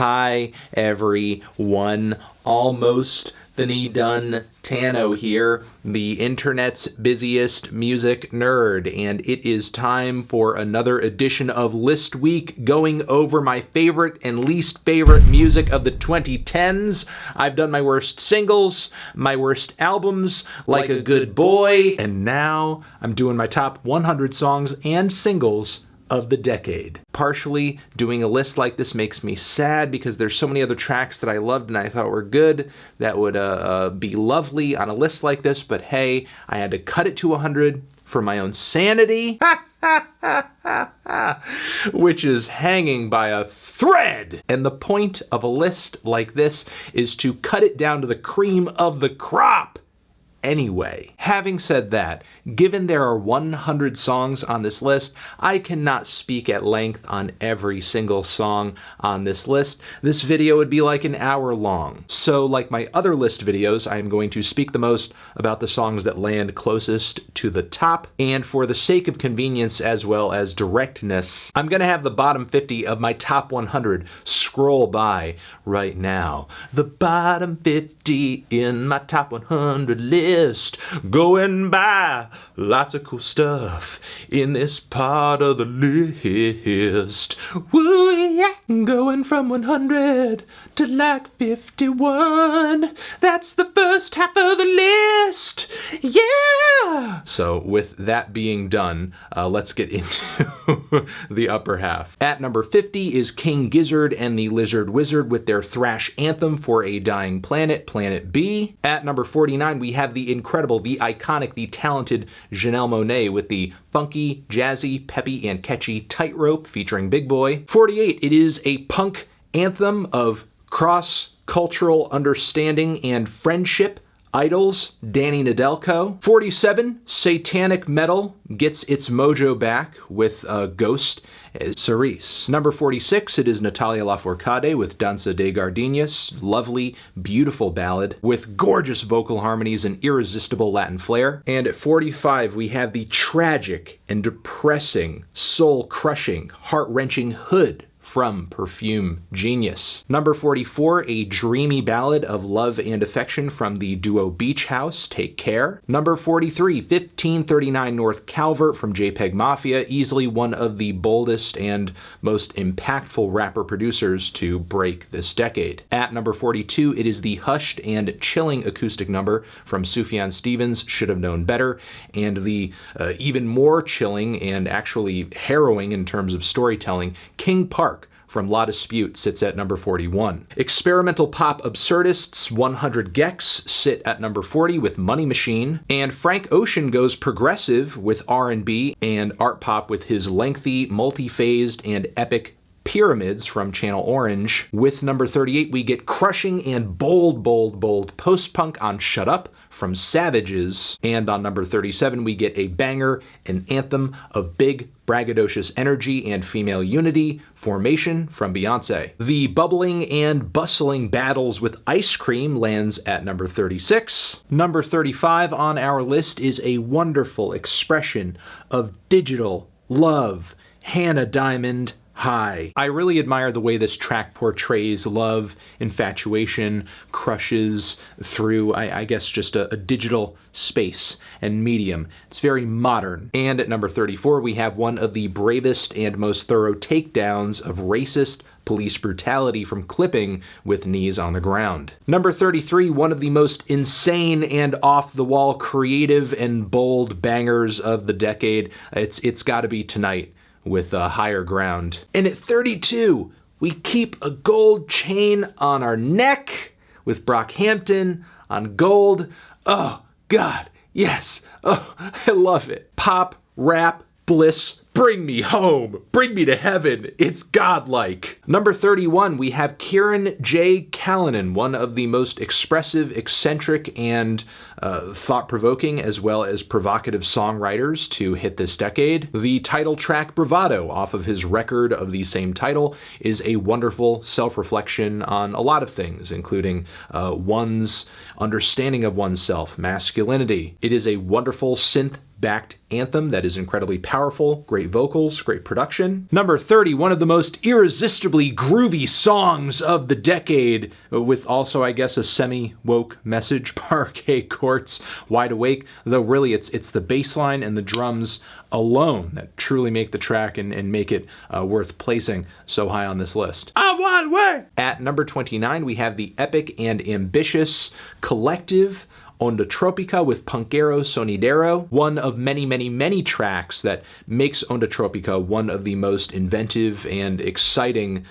Hi everyone, almost the knee done Tano here, the internet's busiest music nerd, and it is time for another edition of List Week, going over my favorite and least favorite music of the 2010s. I've done my worst singles, my worst albums, like a good boy, and now I'm doing my top 100 songs and singles of the decade. Partially, doing a list like this makes me sad because there's so many other tracks that I loved and I thought were good that would be lovely on a list like this, but hey, I had to cut it to 100 for my own sanity, which is hanging by a thread. And the point of a list like this is to cut it down to the cream of the crop. Anyway, having said that, given there are 100 songs on this list, I cannot speak at length on every single song on this list. This video would be like an hour long. So like my other list videos, I am going to speak the most about the songs that land closest to the top. And for the sake of convenience as well as directness, I'm gonna have the bottom 50 of my top 100 scroll by right now. The bottom 50 in my top 100 list. Going by, lots of cool stuff in this part of the list. Woo, yeah, going from 100 to like 51. That's the first half of the list. Yeah! So with that being done, let's get into the upper half. At number 50 is King Gizzard and the Lizard Wizard with their thrash anthem For a Dying Planet, Planet B. At number 49, we have the incredible, the iconic, the talented Janelle Monáe with the funky, jazzy, peppy, and catchy Tightrope featuring Big Boy. 48, it is a punk anthem of cross-cultural understanding and friendship. Idols, Danny Nedelko. 47, satanic metal gets its mojo back with Ghost, Cirice. Number 46, it is Natalia Lafourcade with Danza de Gardenias. Lovely, beautiful ballad with gorgeous vocal harmonies and irresistible Latin flair. And at 45, we have the tragic and depressing, soul-crushing, heart-wrenching Hood from Perfume Genius. Number 44, a dreamy ballad of love and affection from the duo Beach House, Take Care. Number 43, 1539 North Calvert from JPEGMAFIA, easily one of the boldest and most impactful rapper-producers to break this decade. At number 42, it is the hushed and chilling acoustic number from Sufjan Stevens' Should Have Known Better, and the even more chilling and actually harrowing in terms of storytelling, King Park from La Dispute sits at number 41. Experimental pop absurdists 100 Gecs sit at number 40 with Money Machine, and Frank Ocean goes progressive with R&B and art pop with his lengthy, multi-phased, and epic Pyramids from Channel Orange. With number 38, we get crushing and bold post-punk on Shut Up from Savages. And on number 37, we get a banger, an anthem of big, braggadocious energy and female unity, Formation from Beyoncé. The bubbling and bustling battles with Ice Cream lands at number 36. Number 35 on our list is a wonderful expression of digital love, Hannah Diamond, High. I really admire the way this track portrays love, infatuation, crushes through, I guess, just a digital space and medium. It's very modern. And at number 34, we have one of the bravest and most thorough takedowns of racist police brutality from Clipping with Knees on the Ground. Number 33, one of the most insane and off-the-wall creative and bold bangers of the decade. It's gotta be Tonight with Higher Ground. And at 32, we keep a gold chain on our neck with Brockhampton on gold. Oh, God, yes. Oh, I love it. Pop, rap, bliss, bring me home, bring me to heaven, it's godlike. Number 31, we have Kieran J. Callanan, one of the most expressive, eccentric, and thought-provoking as well as provocative songwriters to hit this decade. The title track Bravado off of his record of the same title is a wonderful self-reflection on a lot of things, including one's understanding of oneself, masculinity. It is a wonderful synth-backed anthem that is incredibly powerful, great great vocals, great production. Number 30, one of the most irresistibly groovy songs of the decade, with also, I guess, a semi-woke message, Parquet Courts, Wide Awake, though really it's the bass line and the drums alone that truly make the track and make it worth placing so high on this list. I'm wide awake! At number 29, we have the epic and ambitious collective Onda Tropica with Punkero Sonidero, one of many, many, many tracks that makes Onda Tropica one of the most inventive and exciting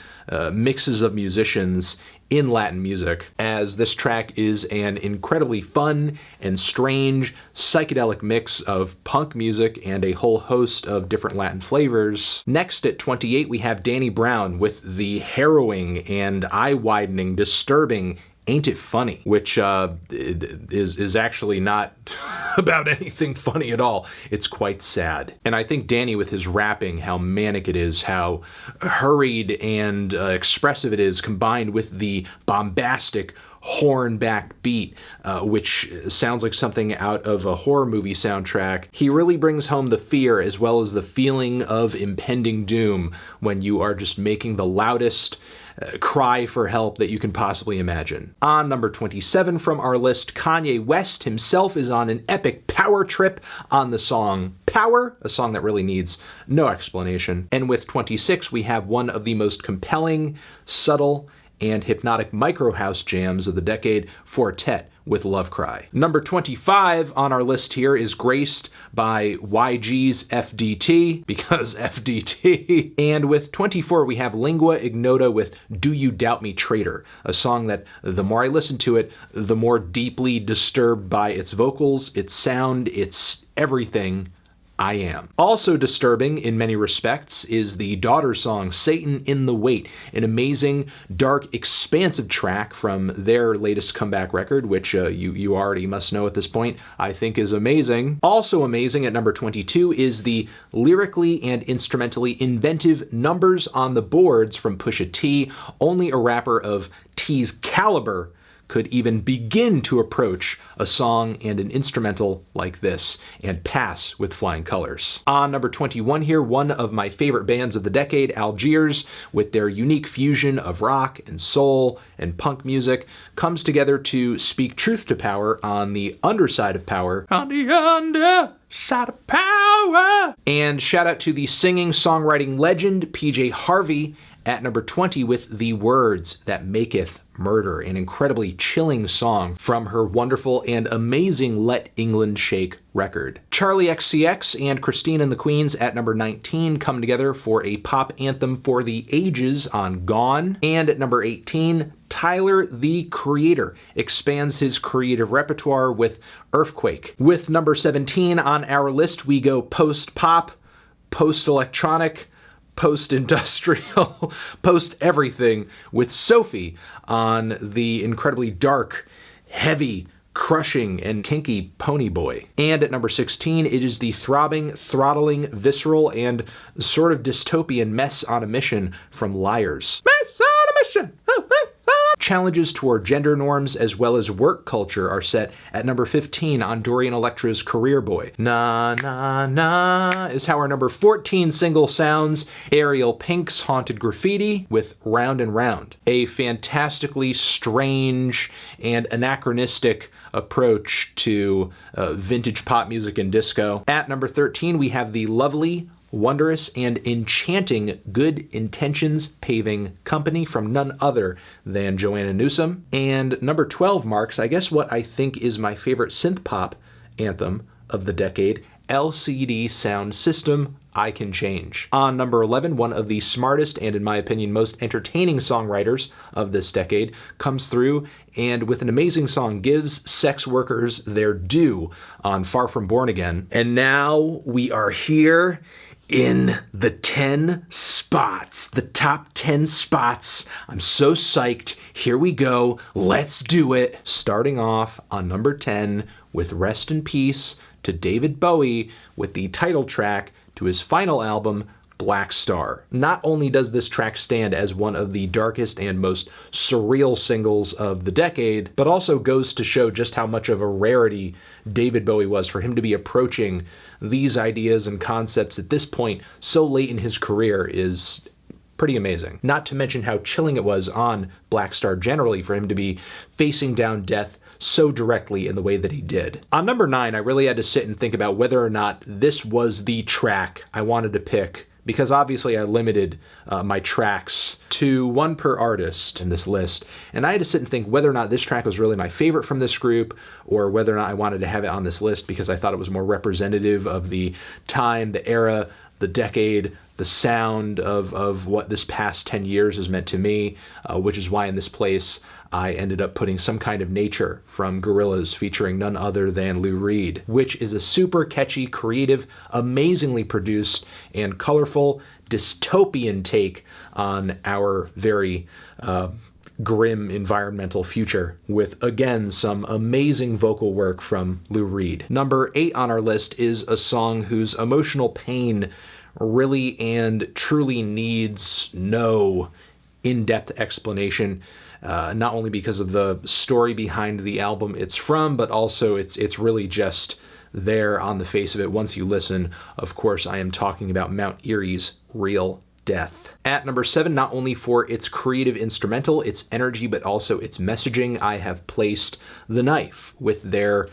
mixes of musicians in Latin music, as this track is an incredibly fun and strange psychedelic mix of punk music and a whole host of different Latin flavors. Next at 28, we have Danny Brown with the harrowing and eye-widening, disturbing Ain't It Funny, which is actually not about anything funny at all. It's quite sad. And I think Danny, with his rapping, how manic it is, how hurried and expressive it is, combined with the bombastic horn-backed beat, which sounds like something out of a horror movie soundtrack. He really brings home the fear as well as the feeling of impending doom when you are just making the loudest cry for help that you can possibly imagine. On number 27 from our list, Kanye West himself is on an epic power trip on the song Power, a song that really needs no explanation. And with 26, we have one of the most compelling, subtle, and hypnotic micro house jams of the decade, Fortet with Love Cry. Number 25 on our list here is graced by YG's FDT, because FDT. And with 24, we have Lingua Ignota with Do You Doubt Me Traitor, a song that the more I listen to it, the more deeply disturbed by its vocals, its sound, its everything I am. Also disturbing in many respects is the daughter song Satan in the Wait, an amazing, dark, expansive track from their latest comeback record, which you already must know at this point, I think is amazing. Also amazing at number 22 is the lyrically and instrumentally inventive Numbers on the Boards from Pusha T. Only a rapper of T's caliber could even begin to approach a song and an instrumental like this and pass with flying colors. On number 21 here, one of my favorite bands of the decade, Algiers, with their unique fusion of rock and soul and punk music, comes together to speak truth to power on the underside of power. On the underside of power! And shout out to the singing songwriting legend PJ Harvey at number 20 with The Words That Maketh Murder, an incredibly chilling song from her wonderful and amazing Let England Shake record. Charli XCX and Christine and the Queens at number 19 come together for a pop anthem for the ages on Gone. And at number 18, Tyler, the Creator, expands his creative repertoire with Earthquake. With number 17 on our list, we go post-pop, post-electronic, post-industrial, post-everything with Sophie on the incredibly dark, heavy, crushing, and kinky Pony Boy. And at number 16, it is the throbbing, throttling, visceral, and sort of dystopian Mess on a Mission from Liars. Mess on a Mission! Challenges toward gender norms as well as work culture are set at number 15 on Dorian Electra's Career Boy. Na na na is how our number 14 single sounds. Ariel Pink's Haunted Graffiti with Round and Round, a fantastically strange and anachronistic approach to vintage pop music and disco. At number 13, we have the lovely, wondrous, and enchanting Good Intentions Paving Company from none other than Joanna Newsom. And number 12 marks, I guess, what I think is my favorite synth pop anthem of the decade, LCD Sound System, I Can Change. On number 11, one of the smartest and, in my opinion, most entertaining songwriters of this decade comes through and with an amazing song gives sex workers their due on Far From Born Again. And now we are here in the 10 spots, the top 10 spots. I'm so psyched. Here we go. Let's do it. Starting off on number 10 with Rest in Peace to David Bowie with the title track to his final album, Blackstar. Not only does this track stand as one of the darkest and most surreal singles of the decade, but also goes to show just how much of a rarity David Bowie was for him to be approaching these ideas and concepts at this point so late in his career is pretty amazing. Not to mention how chilling it was on Blackstar generally for him to be facing down death so directly in the way that he did. On number 9, I really had to sit and think about whether or not this was the track I wanted to pick, because obviously I limited my tracks to 1 per artist in this list, and I had to sit and think whether or not this track was really my favorite from this group, or whether or not I wanted to have it on this list because I thought it was more representative of the time, the era, the decade, the sound of what this past 10 years has meant to me, which is why in this place I ended up putting Some Kind of Nature from Gorillaz featuring none other than Lou Reed, which is a super catchy, creative, amazingly produced, and colorful dystopian take on our very grim environmental future with, again, some amazing vocal work from Lou Reed. Number 8 on our list is a song whose emotional pain really and truly needs no in-depth explanation. Not only because of the story behind the album it's from, but also it's really just there on the face of it once you listen. Of course, I am talking about Mount Erie's Real Death. At number 7, not only for its creative instrumental, its energy, but also its messaging, I have placed The Knife with their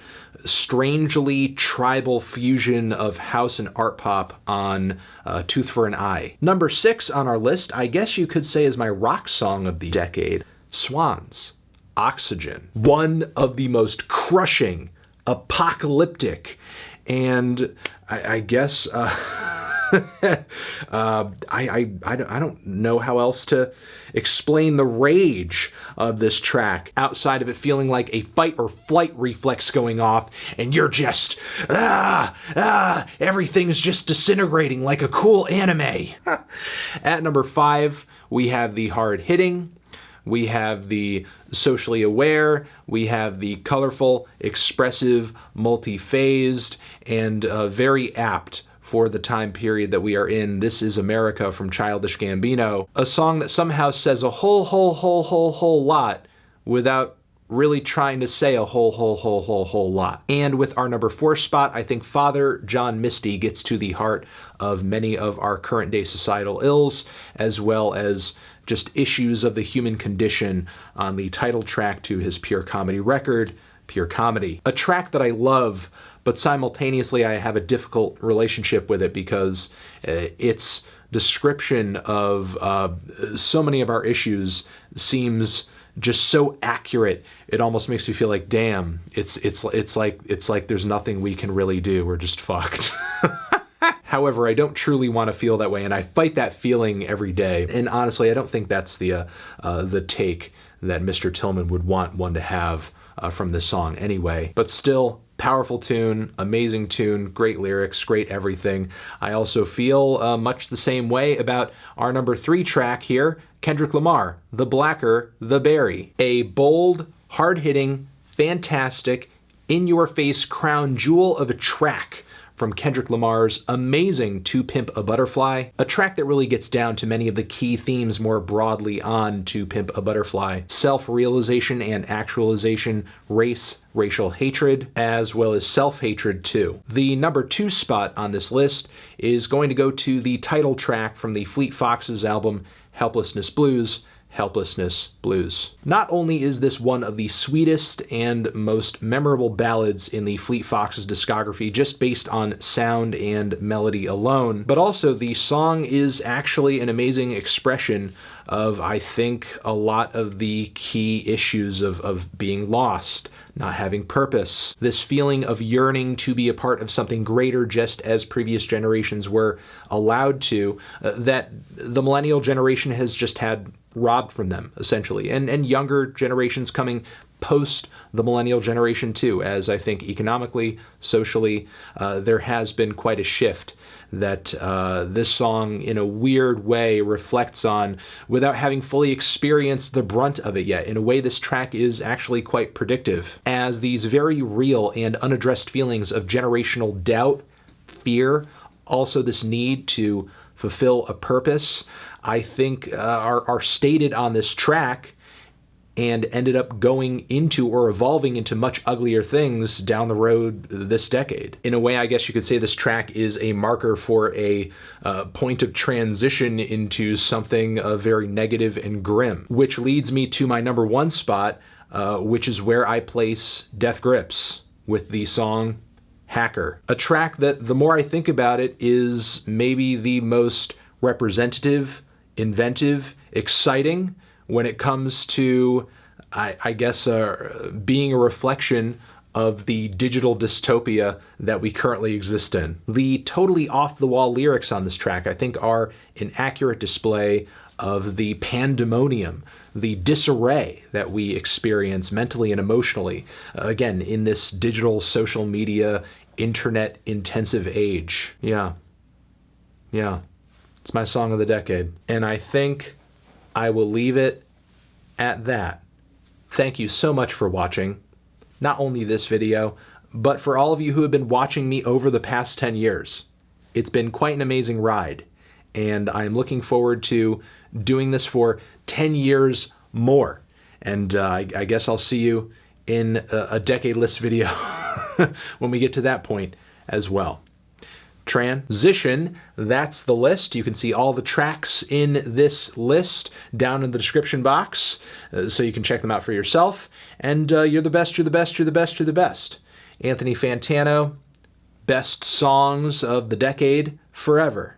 strangely tribal fusion of house and art pop on Tooth for an Eye. Number 6 on our list, I guess you could say is my rock song of the decade, Swans, Oxygen. One of the most crushing, apocalyptic, and I guess I don't know how else to explain the rage of this track outside of it feeling like a fight or flight reflex going off and you're just everything's just disintegrating like a cool anime. At number 5, we have the hard hitting, we have the socially aware, we have the colorful, expressive, multi-phased, and very apt for the time period that we are in. This Is America from Childish Gambino, a song that somehow says a whole lot without really trying to say a whole lot. And with our number 4 spot, I think Father John Misty gets to the heart of many of our current day societal ills, as well as just issues of the human condition on the title track to his Pure Comedy record, Pure Comedy. A track that I love, but simultaneously I have a difficult relationship with it because its description of so many of our issues seems just so accurate. It almost makes me feel like, damn, it's like there's nothing we can really do. We're just fucked. However, I don't truly want to feel that way, and I fight that feeling every day. And honestly, I don't think that's the take that Mr. Tillman would want one to have from this song anyway. But still, powerful tune, amazing tune, great lyrics, great everything. I also feel much the same way about our number 3 track here, Kendrick Lamar, The Blacker, The Berry. A bold, hard-hitting, fantastic, in-your-face crown jewel of a track from Kendrick Lamar's amazing To Pimp a Butterfly, a track that really gets down to many of the key themes more broadly on To Pimp a Butterfly: self-realization and actualization, race, racial hatred, as well as self-hatred too. The number 2 spot on this list is going to go to the title track from the Fleet Foxes album, Helplessness Blues, Helplessness Blues. Not only is this one of the sweetest and most memorable ballads in the Fleet Foxes discography just based on sound and melody alone, but also the song is actually an amazing expression of, I think, a lot of the key issues of being lost, not having purpose, this feeling of yearning to be a part of something greater just as previous generations were allowed to, that the millennial generation has just had robbed from them, essentially, and younger generations coming post the millennial generation too, as I think economically, socially, there has been quite a shift that this song in a weird way reflects on without having fully experienced the brunt of it yet. In a way, this track is actually quite predictive, as these very real and unaddressed feelings of generational doubt, fear, also this need to fulfill a purpose, I think are stated on this track and ended up going into or evolving into much uglier things down the road this decade. In a way, I guess you could say this track is a marker for a point of transition into something very negative and grim, which leads me to my number one spot, which is where I place Death Grips with the song Hacker. A track that, the more I think about it, is maybe the most representative, inventive, exciting when it comes to, I guess, being a reflection of the digital dystopia that we currently exist in. The totally off-the-wall lyrics on this track, I think, are an accurate display of the pandemonium, the disarray that we experience mentally and emotionally, again, in this digital social media, internet-intensive age. Yeah. It's my song of the decade. And I think I will leave it at that. Thank you so much for watching, not only this video, but for all of you who have been watching me over the past 10 years. It's been quite an amazing ride, and I'm looking forward to doing this for 10 years more. And I guess I'll see you in a decade list video when we get to that point as well. Transition, that's the list. You can see all the tracks in this list down in the description box, so you can check them out for yourself. And you're the best, you're the best, you're the best, you're the best. Anthony Fantano, best songs of the decade forever.